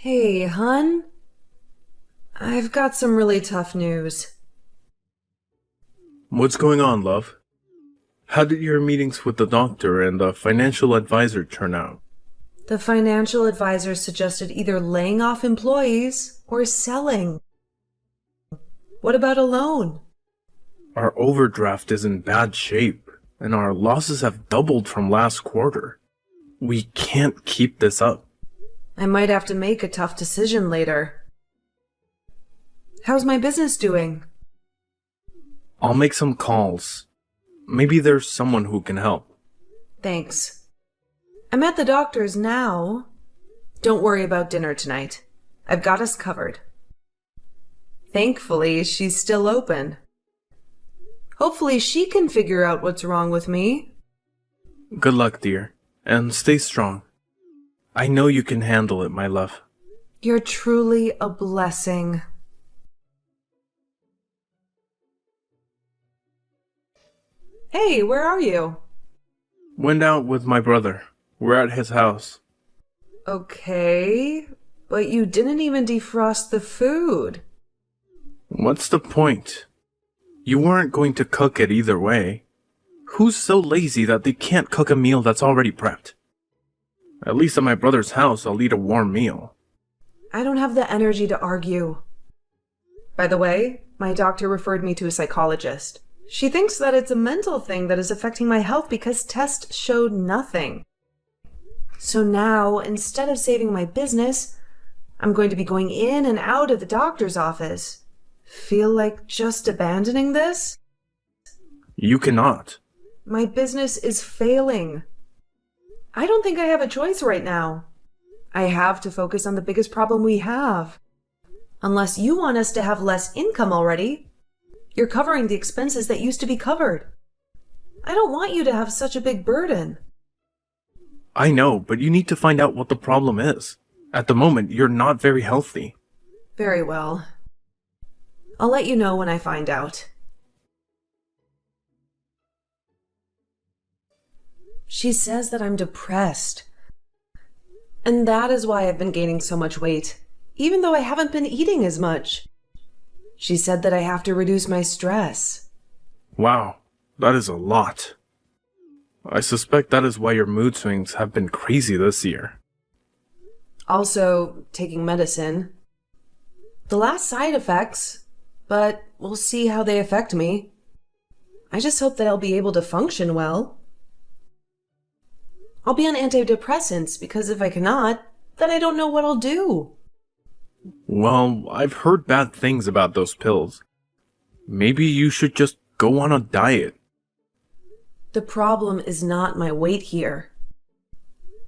Hey, hun. I've got some really tough news. What's going on, love? How did your meetings with the doctor and the financial advisor turn out? The financial advisor suggested either laying off employees or selling. What about a loan? Our overdraft is in bad shape, and our losses have doubled from last quarter. We can't keep this up. I might have to make a tough decision later. How's my business doing? I'll make some calls. Maybe there's someone who can help. Thanks. I'm at the doctor's now. Don't worry about dinner tonight. I've got us covered. Thankfully, she's still open. Hopefully she can figure out what's wrong with me. Good luck, dear, and stay strong. I know you can handle it, my love. You're truly a blessing. Hey, where are you? Went out with my brother. We're at his house. Okay, but you didn't even defrost the food. What's the point? You weren't going to cook it either way. Who's so lazy that they can't cook a meal that's already prepped? At least at my brother's house, I'll eat a warm meal. I don't have the energy to argue. By the way, my doctor referred me to a psychologist. She thinks that it's a mental thing that is affecting my health because tests showed nothing. So now, instead of saving my business, I'm going to be going in and out of the doctor's office. Feel like just abandoning this? You cannot. My business is failing. I don't think I have a choice right now. I have to focus on the biggest problem we have. Unless you want us to have less income already. You're covering the expenses that used to be covered. I don't want you to have such a big burden. I know, but you need to find out what the problem is. At the moment, you're not very healthy. Very well. I'll let you know when I find out. She says that I'm depressed. And that is why I've been gaining so much weight, even though I haven't been eating as much. She said that I have to reduce my stress. Wow, that is a lot. I suspect that is why your mood swings have been crazy this year. Also, taking medicine. The last side effects, but we'll see how they affect me. I just hope that I'll be able to function well. I'll be on antidepressants because if I cannot, then I don't know what I'll do. Well, I've heard bad things about those pills. Maybe you should just go on a diet. The problem is not my weight here.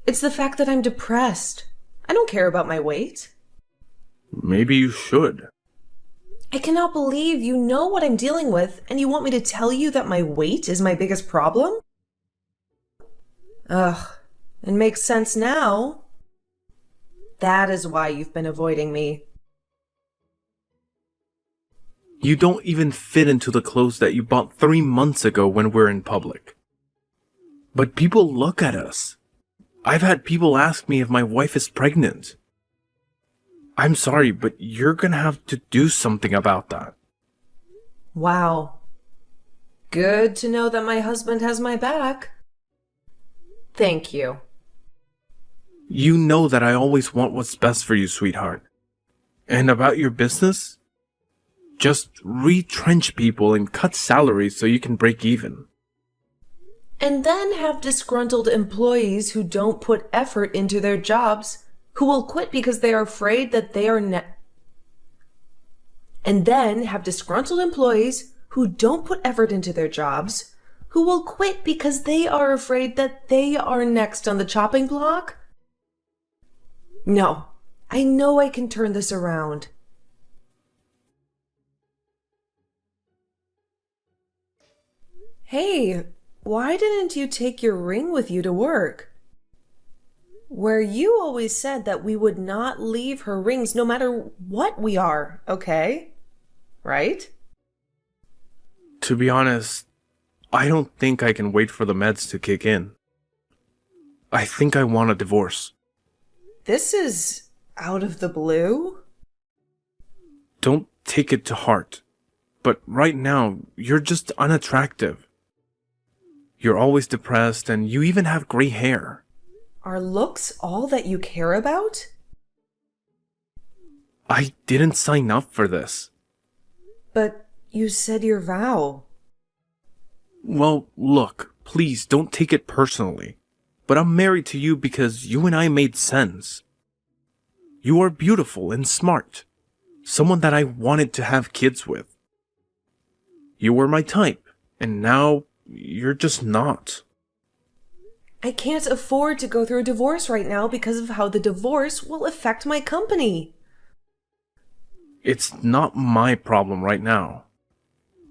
It's the fact that I'm depressed. I don't care about my weight. Maybe you should. I cannot believe you know what I'm dealing with and you want me to tell you that my weight is my biggest problem? Ugh, it makes sense now. That is why you've been avoiding me. You don't even fit into the clothes that you bought 3 months ago when we're in public. But people look at us. I've had people ask me if my wife is pregnant. I'm sorry, but you're gonna have to do something about that. Wow. Good to know that my husband has my back. Thank you. You know that I always want what's best for you, sweetheart. And about your business? Just retrench people and cut salaries so you can break even. And then have disgruntled employees who don't put effort into their jobs, who will quit because they are afraid that they are And then have disgruntled employees who don't put effort into their jobs, who will quit because they are afraid that they are next on the chopping block? No, I know I can turn this around. Hey, why didn't you take your ring with you to work? Where you always said that we would not leave her rings no matter what we are, okay? Right? To be honest, I don't think I can wait for the meds to kick in. I think I want a divorce. This is out of the blue? Don't take it to heart. But right now, you're just unattractive. You're always depressed and you even have gray hair. Are looks all that you care about? I didn't sign up for this. But you said your vow. Well, look, please don't take it personally. But I'm married to you because you and I made sense. You are beautiful and smart. Someone that I wanted to have kids with. You were my type, and now you're just not. I can't afford to go through a divorce right now because of how the divorce will affect my company. It's not my problem right now.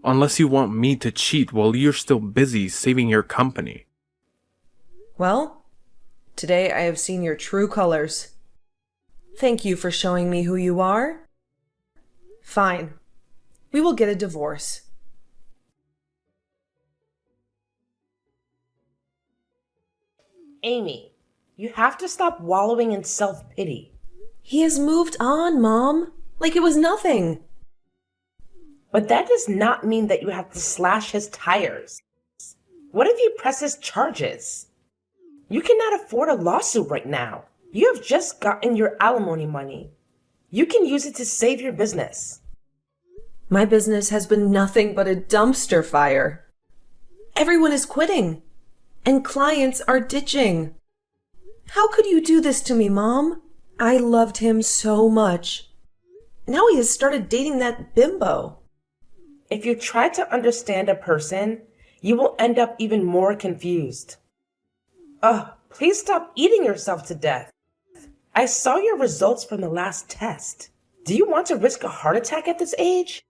Unless you want me to cheat while you're still busy saving your company. Well, today I have seen your true colors. Thank you for showing me who you are. Fine. We will get a divorce. Amy, you have to stop wallowing in self-pity. He has moved on, Mom. Like it was nothing. But that does not mean that you have to slash his tires. What if he presses charges? You cannot afford a lawsuit right now. You have just gotten your alimony money. You can use it to save your business. My business has been nothing but a dumpster fire. Everyone is quitting, and clients are ditching. How could you do this to me, Mom? I loved him so much. Now he has started dating that bimbo. If you try to understand a person, you will end up even more confused. Ugh, please stop eating yourself to death. I saw your results from the last test. Do you want to risk a heart attack at this age?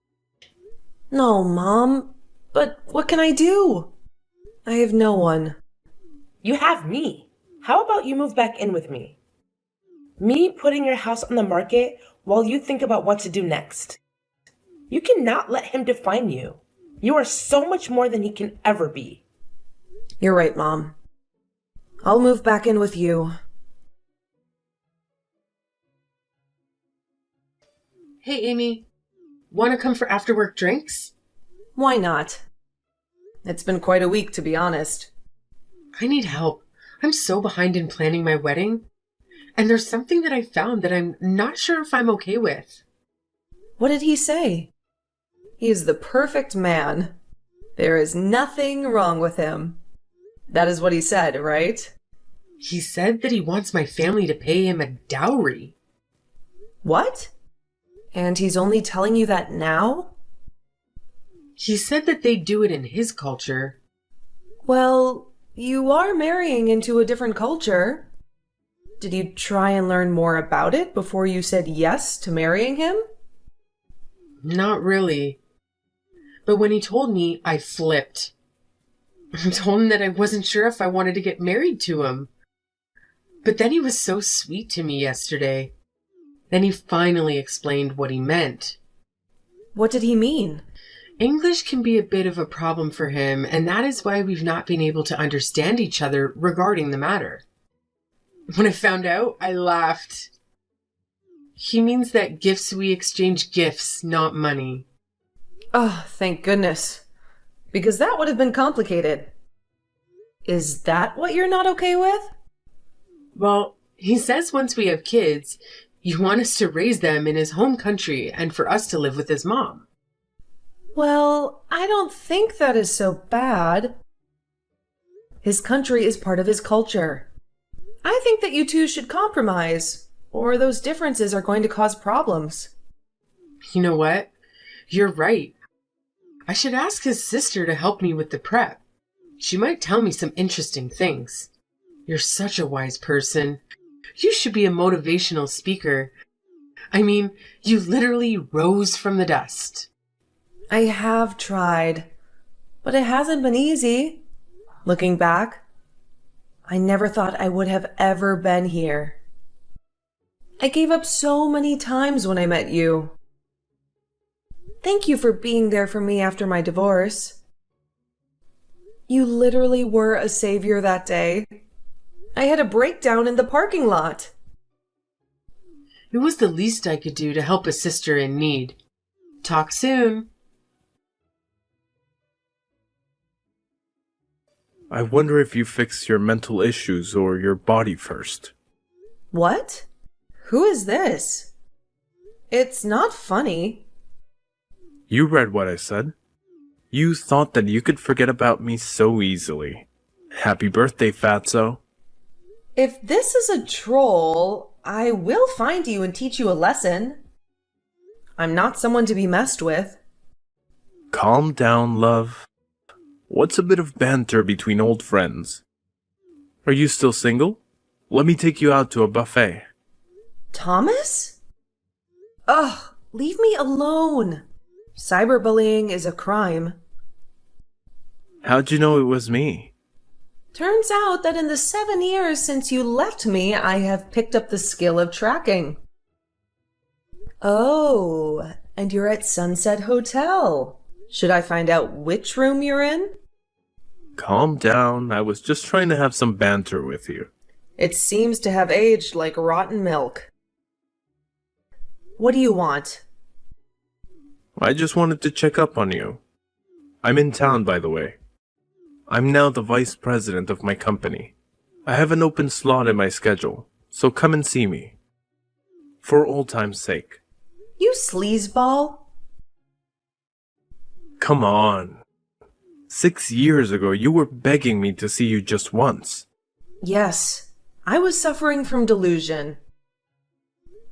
No, Mom. But what can I do? I have no one. You have me. How about you move back in with me? Me putting your house on the market while you think about what to do next. You cannot let him define you. You are so much more than he can ever be. You're right, Mom. I'll move back in with you. Hey, Amy. Want to come for after-work drinks? Why not? It's been quite a week, to be honest. I need help. I'm so behind in planning my wedding. And there's something that I found that I'm not sure if I'm okay with. What did he say? He is the perfect man. There is nothing wrong with him. That is what he said, right? He said that he wants my family to pay him a dowry. What? And he's only telling you that now? He said that they do it in his culture. Well, you are marrying into a different culture. Did you try and learn more about it before you said yes to marrying him? Not really. But when he told me, I flipped. I told him that I wasn't sure if I wanted to get married to him. But then he was so sweet to me yesterday. Then he finally explained what he meant. What did he mean? English can be a bit of a problem for him, and that is why we've not been able to understand each other regarding the matter. When I found out, I laughed. He means that we exchange gifts, not money. Oh, thank goodness. Because that would have been complicated. Is that what you're not okay with? Well, he says once we have kids, you want us to raise them in his home country and for us to live with his mom. Well, I don't think that is so bad. His country is part of his culture. I think that you two should compromise, or those differences are going to cause problems. You know what? You're right. I should ask his sister to help me with the prep. She might tell me some interesting things. You're such a wise person. You should be a motivational speaker. I mean, you literally rose from the dust. I have tried, but it hasn't been easy. Looking back, I never thought I would have ever been here. I gave up so many times when I met you. Thank you for being there for me after my divorce. You literally were a savior that day. I had a breakdown in the parking lot. It was the least I could do to help a sister in need. Talk soon. I wonder if you fix your mental issues or your body first. What? Who is this? It's not funny. You read what I said. You thought that you could forget about me so easily. Happy birthday, Fatso. If this is a troll, I will find you and teach you a lesson. I'm not someone to be messed with. Calm down, love. What's a bit of banter between old friends? Are you still single? Let me take you out to a buffet. Thomas? Ugh, leave me alone. Cyberbullying is a crime. How'd you know it was me? Turns out that in the 7 years since you left me, I have picked up the skill of tracking. Oh, and you're at Sunset Hotel. Should I find out which room you're in? Calm down. I was just trying to have some banter with you. It seems to have aged like rotten milk. What do you want? I just wanted to check up on you. I'm in town, by the way. I'm now the vice president of my company. I have an open slot in my schedule, so come and see me. For old time's sake. You sleazeball? Come on. 6 years ago, you were begging me to see you just once. Yes, I was suffering from delusion.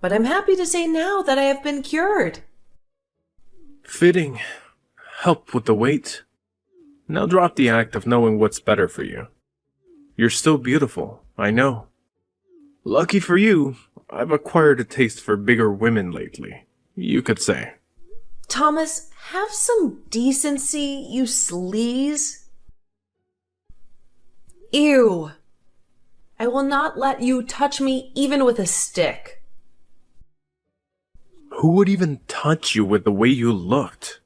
But I'm happy to say now that I have been cured. Fitting. Help with the weight. Now drop the act of knowing what's better for you. You're still beautiful, I know. Lucky for you, I've acquired a taste for bigger women lately, you could say. Thomas, have some decency, you sleaze. Ew. I will not let you touch me even with a stick. Who would even touch you with the way you looked?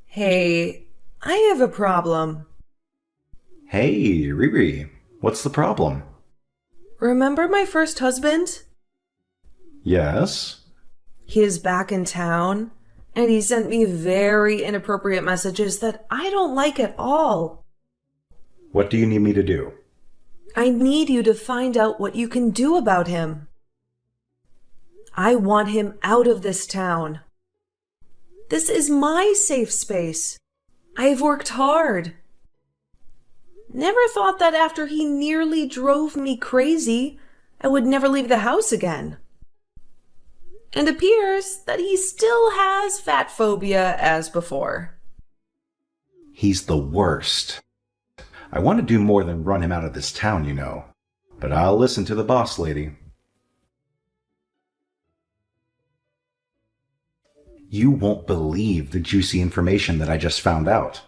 Hey, I have a problem. Hey, Riri, what's the problem? Remember my first husband? Yes? He is back in town, and he sent me very inappropriate messages that I don't like at all. What do you need me to do? I need you to find out what you can do about him. I want him out of this town. This is my safe space. I've worked hard. Never thought that after he nearly drove me crazy, I would never leave the house again. And appears that he still has fat phobia as before. He's the worst. I want to do more than run him out of this town, you know. But I'll listen to the boss lady. You won't believe the juicy information that I just found out.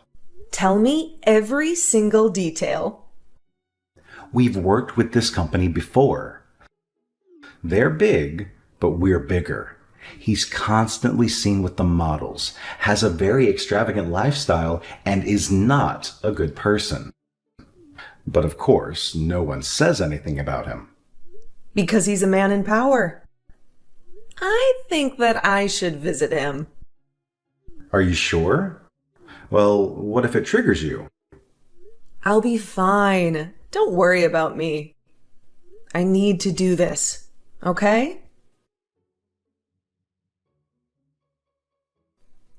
Tell me every single detail. We've worked with this company before. They're big, but we're bigger. He's constantly seen with the models, has a very extravagant lifestyle, and is not a good person. But of course, no one says anything about him. Because he's a man in power. I think that I should visit him. Are you sure? Well, what if it triggers you? I'll be fine. Don't worry about me. I need to do this, okay?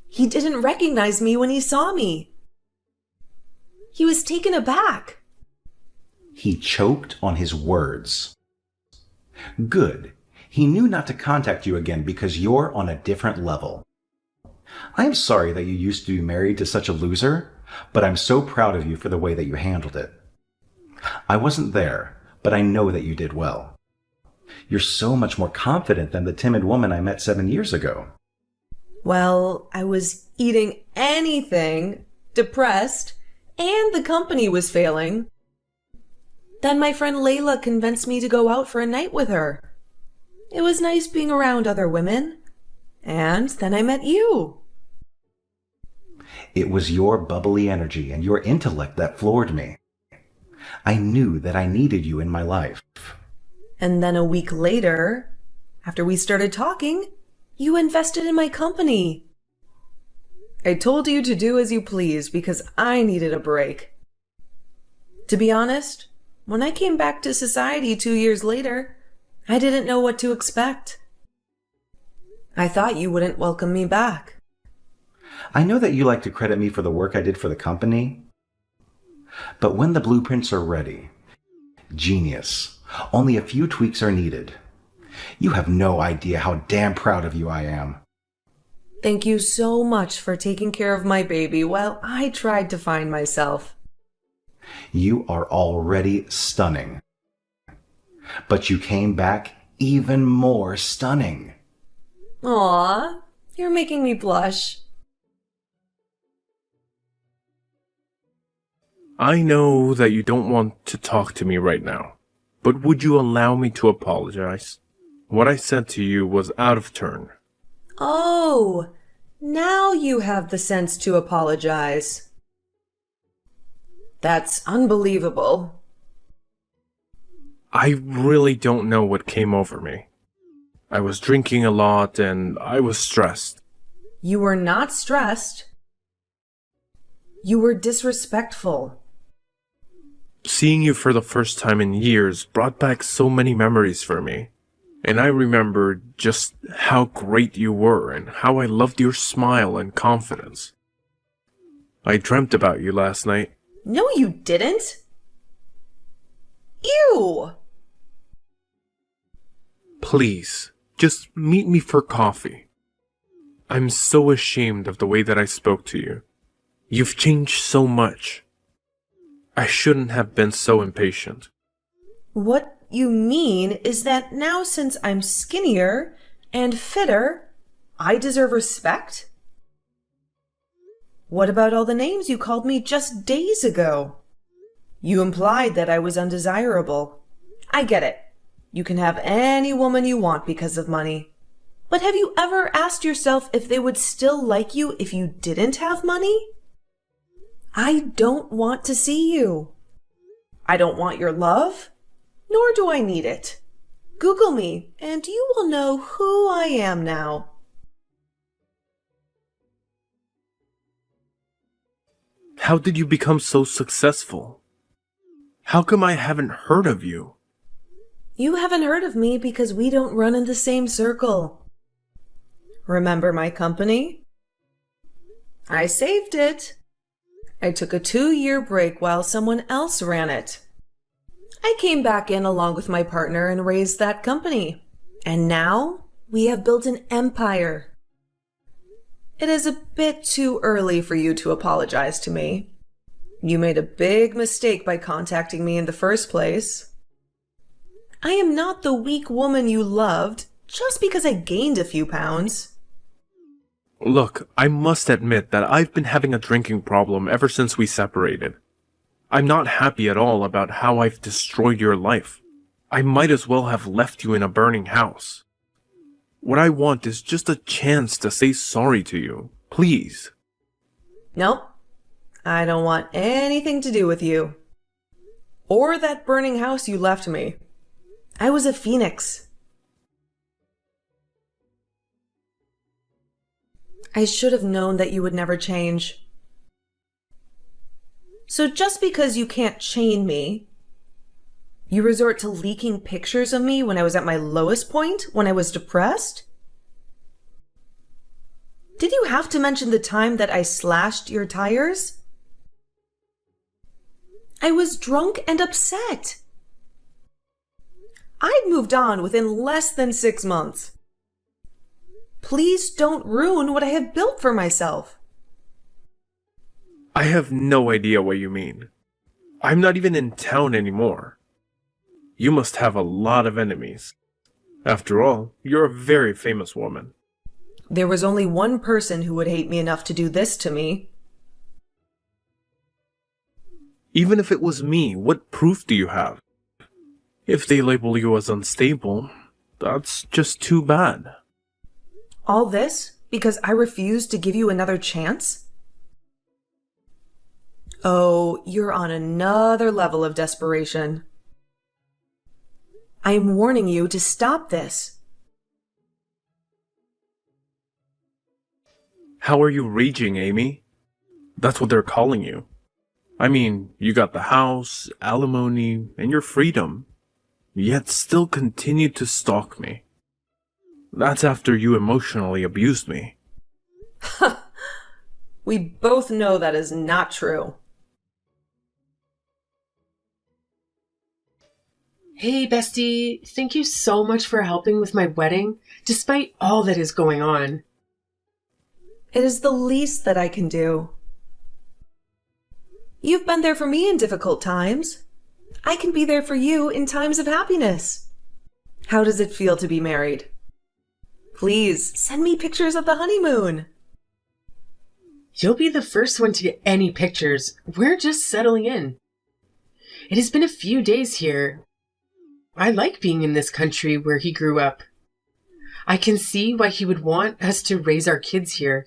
He didn't recognize me when he saw me. He was taken aback. He choked on his words. Good. He knew not to contact you again because you're on a different level. I am sorry that you used to be married to such a loser, but I'm so proud of you for the way that you handled it. I wasn't there, but I know that you did well. You're so much more confident than the timid woman I met 7 years ago. Well, I was eating anything, depressed, and the company was failing. Then my friend Layla convinced me to go out for a night with her. It was nice being around other women. And then I met you. It was your bubbly energy and your intellect that floored me. I knew that I needed you in my life. And then a week later, after we started talking, you invested in my company. I told you to do as you please because I needed a break. To be honest, when I came back to society 2 years later, I didn't know what to expect. I thought you wouldn't welcome me back. I know that you like to credit me for the work I did for the company, but when the blueprints are ready, genius, only a few tweaks are needed. You have no idea how damn proud of you I am. Thank you so much for taking care of my baby while I tried to find myself. You are already stunning. But you came back even more stunning. Aw, you're making me blush. I know that you don't want to talk to me right now, but would you allow me to apologize? What I said to you was out of turn. Oh, now you have the sense to apologize. That's unbelievable. I really don't know what came over me. I was drinking a lot and I was stressed. You were not stressed. You were disrespectful. Seeing you for the first time in years brought back so many memories for me. And I remembered just how great you were and how I loved your smile and confidence. I dreamt about you last night. No, you didn't. Ew! Please, just meet me for coffee. I'm so ashamed of the way that I spoke to you. You've changed so much. I shouldn't have been so impatient. What you mean is that now since I'm skinnier and fitter, I deserve respect? What about all the names you called me just days ago? You implied that I was undesirable. I get it. You can have any woman you want because of money. But have you ever asked yourself if they would still like you if you didn't have money? I don't want to see you. I don't want your love, nor do I need it. Google me, and you will know who I am now. How did you become so successful? How come I haven't heard of you? You haven't heard of me because we don't run in the same circle. Remember my company? I saved it. I took a 2-year break while someone else ran it. I came back in along with my partner and raised that company. And now we have built an empire. It is a bit too early for you to apologize to me. You made a big mistake by contacting me in the first place. I am not the weak woman you loved just because I gained a few pounds. Look, I must admit that I've been having a drinking problem ever since we separated. I'm not happy at all about how I've destroyed your life. I might as well have left you in a burning house. What I want is just a chance to say sorry to you. Please. Nope. I don't want anything to do with you. Or that burning house you left me. I was a phoenix. I should have known that you would never change. So just because you can't chain me, you resort to leaking pictures of me when I was at my lowest point, when I was depressed? Did you have to mention the time that I slashed your tires? I was drunk and upset. I'd moved on within less than 6 months. Please don't ruin what I have built for myself. I have no idea what you mean. I'm not even in town anymore. You must have a lot of enemies. After all, you're a very famous woman. There was only one person who would hate me enough to do this to me. Even if it was me, what proof do you have? If they label you as unstable, that's just too bad. All this because I refused to give you another chance? Oh, you're on another level of desperation. I am warning you to stop this. How are you raging, Amy? That's what they're calling you. I mean, you got the house, alimony, and your freedom, yet still continue to stalk me. That's after you emotionally abused me. We both know that is not true. Hey, bestie, thank you so much for helping with my wedding, despite all that is going on. It is the least that I can do. You've been there for me in difficult times. I can be there for you in times of happiness. How does it feel to be married? Please send me pictures of the honeymoon. You'll be the first one to get any pictures. We're just settling in. It has been a few days here. I like being in this country where he grew up. I can see why he would want us to raise our kids here.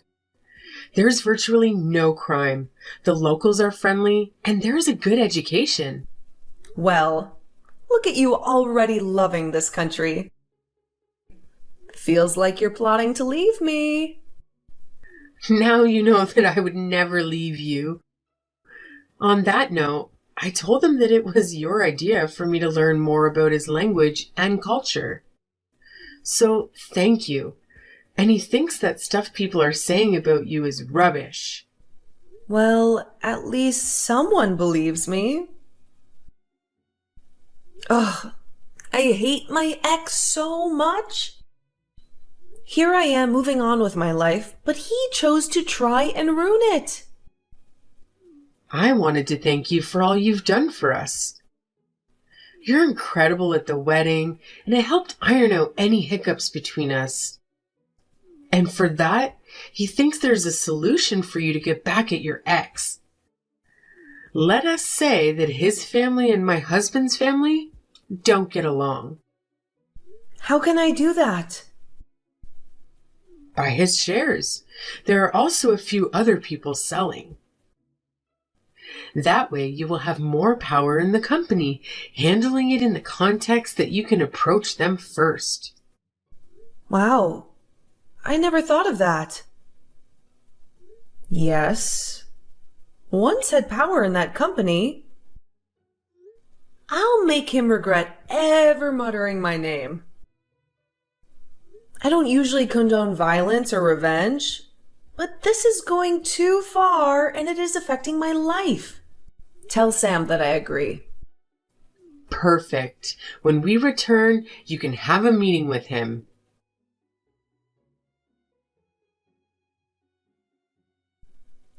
There's virtually no crime. The locals are friendly, and there's a good education. Well, look at you already loving this country. Feels like you're plotting to leave me. Now you know that I would never leave you. On that note, I told him that it was your idea for me to learn more about his language and culture. So, thank you. And he thinks that stuff people are saying about you is rubbish. Well, at least someone believes me. Ugh, I hate my ex so much. Here I am moving on with my life, but he chose to try and ruin it. I wanted to thank you for all you've done for us. You're incredible at the wedding, and it helped iron out any hiccups between us. And for that, he thinks there's a solution for you to get back at your ex. Let us say that his family and my husband's family don't get along. How can I do that? Buy his shares. There are also a few other people selling. That way you will have more power in the company, handling it in the context that you can approach them first. Wow, I never thought of that. Yes, once had power in that company. I'll make him regret ever muttering my name. I don't usually condone violence or revenge, but this is going too far and it is affecting my life. Tell Sam that I agree. Perfect. When we return, you can have a meeting with him.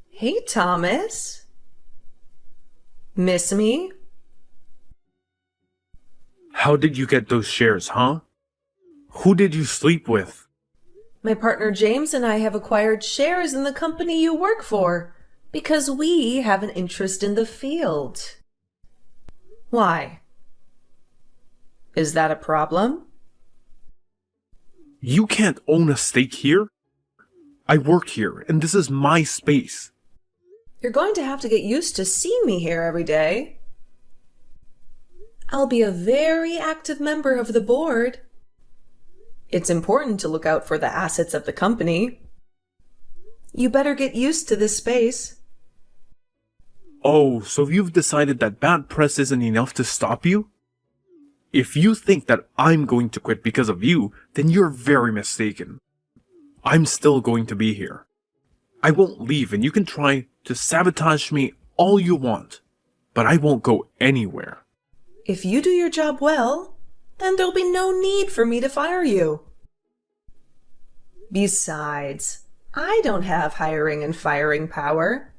Hey, Thomas. Miss me? How did you get those shares, huh? Who did you sleep with? My partner James and I have acquired shares in the company you work for because we have an interest in the field. Why? Is that a problem? You can't own a stake here. I work here, and this is my space. You're going to have to get used to seeing me here every day. I'll be a very active member of the board. It's important to look out for the assets of the company. You better get used to this space. Oh, so you've decided that bad press isn't enough to stop you? If you think that I'm going to quit because of you, then you're very mistaken. I'm still going to be here. I won't leave, and you can try to sabotage me all you want, but I won't go anywhere. If you do your job well, then there'll be no need for me to fire you. Besides, I don't have hiring and firing power.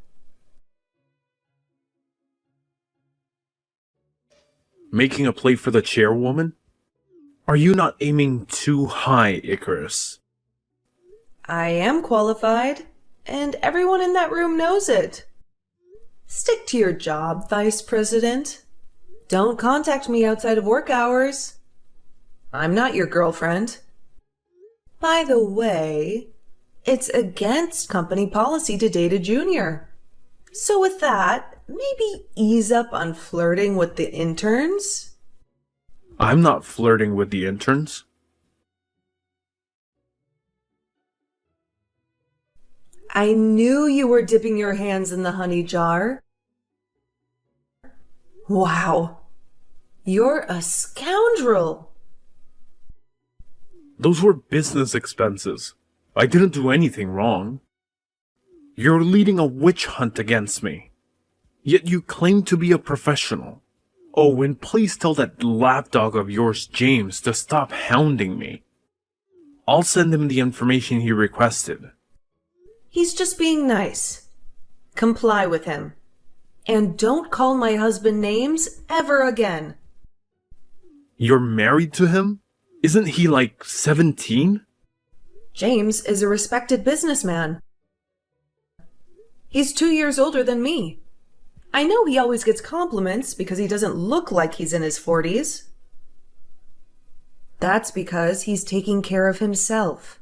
Making a play for the chairwoman? Are you not aiming too high, Icarus? I am qualified, and everyone in that room knows it. Stick to your job, Vice President. Don't contact me outside of work hours. I'm not your girlfriend. By the way, it's against company policy to date a junior. So with that, maybe ease up on flirting with the interns? I'm not flirting with the interns. I knew you were dipping your hands in the honey jar. Wow. You're a scoundrel. Those were business expenses. I didn't do anything wrong. You're leading a witch hunt against me. Yet you claim to be a professional. Oh, and please tell that lapdog of yours, James, to stop hounding me. I'll send him the information he requested. He's just being nice. Comply with him. And don't call my husband names ever again. You're married to him? Isn't he like 17? James is a respected businessman. He's 2 years older than me. I know he always gets compliments because he doesn't look like he's in his 40s. That's because he's taking care of himself.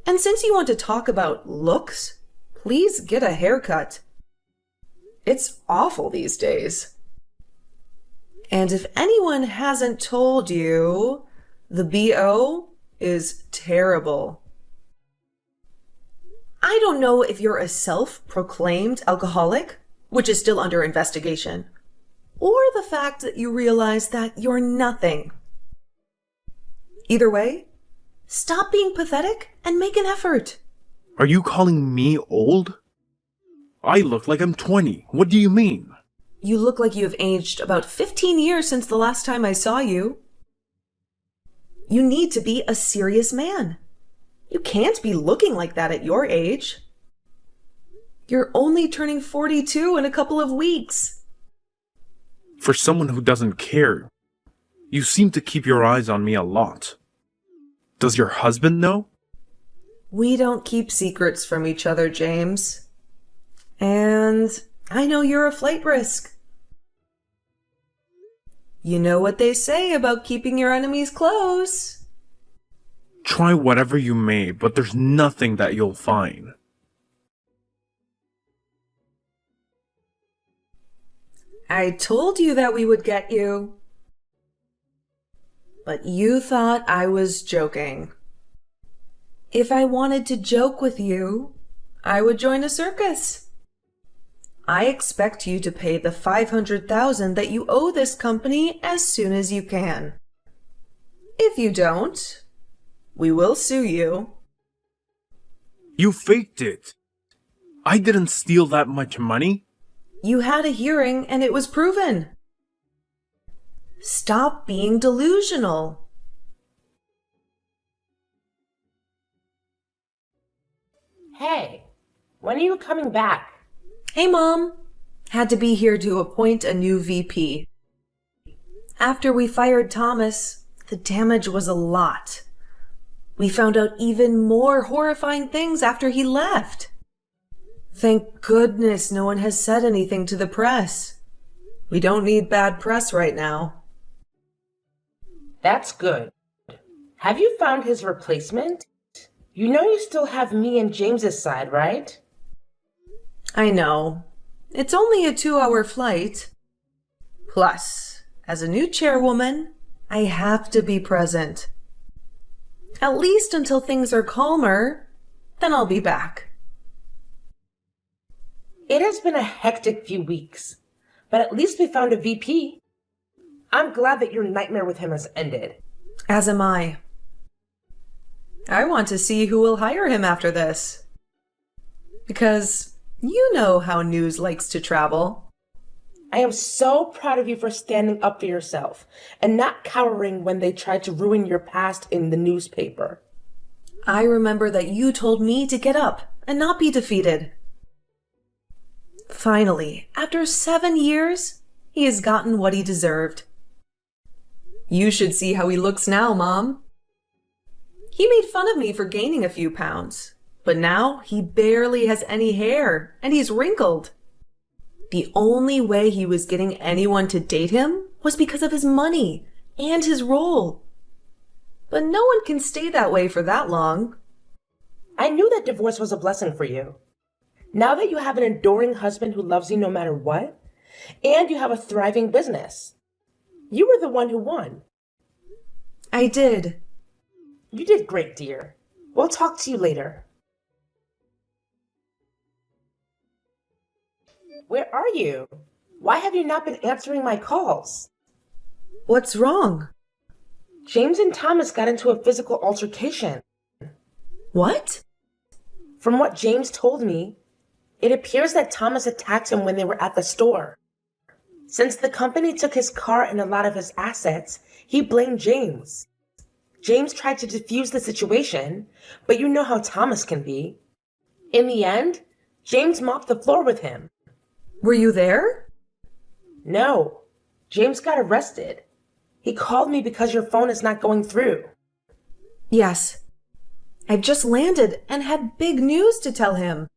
And since you want to talk about looks, please get a haircut. It's awful these days. And if anyone hasn't told you, the BO is terrible. I don't know if you're a self-proclaimed alcoholic, which is still under investigation, or the fact that you realize that you're nothing. Either way, stop being pathetic and make an effort. Are you calling me old? I look like I'm 20. What do you mean? You look like you've aged about 15 years since the last time I saw you. You need to be a serious man. You can't be looking like that at your age. You're only turning 42 in a couple of weeks. For someone who doesn't care, you seem to keep your eyes on me a lot. Does your husband know? We don't keep secrets from each other, James. And I know you're a flight risk. You know what they say about keeping your enemies close. Try whatever you may, but there's nothing that you'll find. I told you that we would get you. But you thought I was joking. If I wanted to joke with you, I would join a circus. I expect you to pay the $500,000 that you owe this company as soon as you can. If you don't, we will sue you. You faked it. I didn't steal that much money. You had a hearing and it was proven. Stop being delusional. Hey, when are you coming back? Hey, Mom. Had to be here to appoint a new VP. After we fired Thomas, the damage was a lot. We found out even more horrifying things after he left. Thank goodness no one has said anything to the press. We don't need bad press right now. That's good. Have you found his replacement? You know you still have me and James's side, right? I know. It's only a 2-hour flight. Plus, as a new chairwoman, I have to be present. At least until things are calmer, then I'll be back. It has been a hectic few weeks, but at least we found a VP. I'm glad that your nightmare with him has ended. As am I. I want to see who will hire him after this. Because you know how news likes to travel. I am so proud of you for standing up for yourself and not cowering when they tried to ruin your past in the newspaper. I remember that you told me to get up and not be defeated. Finally, after 7 years, he has gotten what he deserved. You should see how he looks now, Mom. He made fun of me for gaining a few pounds, but now he barely has any hair and he's wrinkled. The only way he was getting anyone to date him was because of his money and his role. But no one can stay that way for that long. I knew that divorce was a blessing for you. Now that you have an adoring husband who loves you no matter what, and you have a thriving business, you were the one who won. I did. You did great, dear. We'll talk to you later. Where are you? Why have you not been answering my calls? What's wrong? James and Thomas got into a physical altercation. What? From what James told me, it appears that Thomas attacked him when they were at the store. Since the company took his car and a lot of his assets, he blamed James. James tried to defuse the situation, but you know how Thomas can be. In the end, James mopped the floor with him. Were you there? No, James got arrested. He called me because your phone is not going through. Yes. I've just landed and had big news to tell him.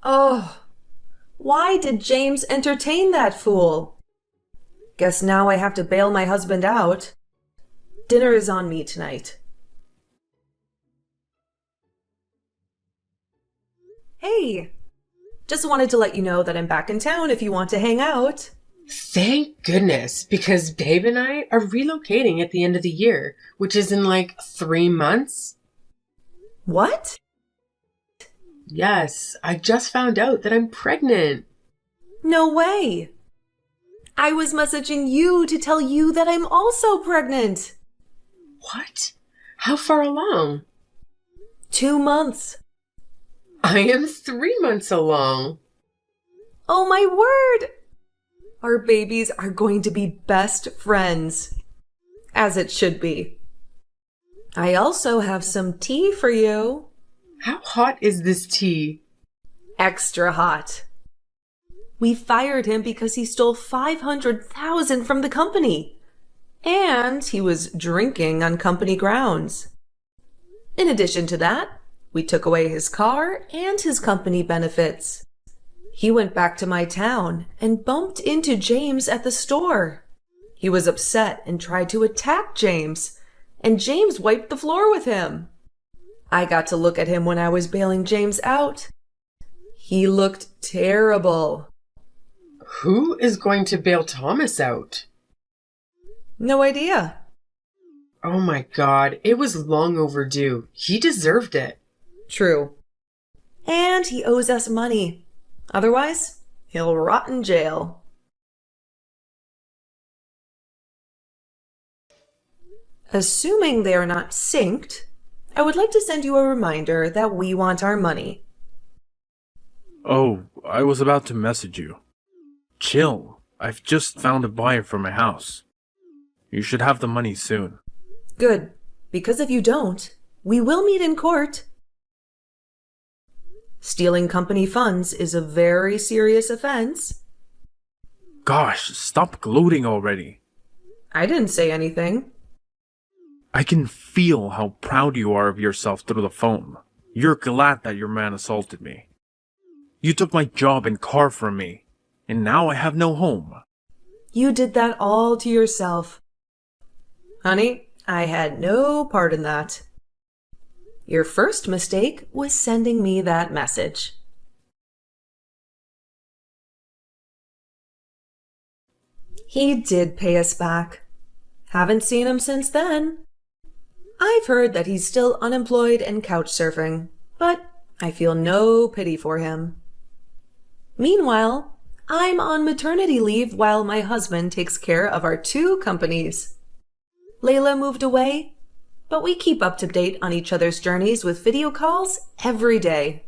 Oh, why did James entertain that fool? Guess now I have to bail my husband out. Dinner is on me tonight. Hey, just wanted to let you know that I'm back in town if you want to hang out. Thank goodness, because Babe and I are relocating at the end of the year, which is in like 3 months. What? Yes, I just found out that I'm pregnant. No way. I was messaging you to tell you that I'm also pregnant. What? How far along? 2 months. I am 3 months along. Oh my word! Our babies are going to be best friends. As it should be. I also have some tea for you. How hot is this tea? Extra hot. We fired him because he stole $500,000 from the company. And he was drinking on company grounds. In addition to that, we took away his car and his company benefits. He went back to my town and bumped into James at the store. He was upset and tried to attack James, and James wiped the floor with him. I got to look at him when I was bailing James out. He looked terrible. Who is going to bail Thomas out? No idea. Oh my God, it was long overdue. He deserved it. True. And he owes us money. Otherwise, he'll rot in jail. Assuming they are not synced, I would like to send you a reminder that we want our money. Oh, I was about to message you. Chill. I've just found a buyer for my house. You should have the money soon. Good, because if you don't, we will meet in court. Stealing company funds is a very serious offense. Gosh, stop gloating already. I didn't say anything. I can feel how proud you are of yourself through the phone. You're glad that your man assaulted me. You took my job and car from me, and now I have no home. You did that all to yourself. Honey, I had no part in that. Your first mistake was sending me that message. He did pay us back. Haven't seen him since then. I've heard that he's still unemployed and couch surfing, but I feel no pity for him. Meanwhile, I'm on maternity leave while my husband takes care of our 2 companies. Layla moved away, but we keep up to date on each other's journeys with video calls every day.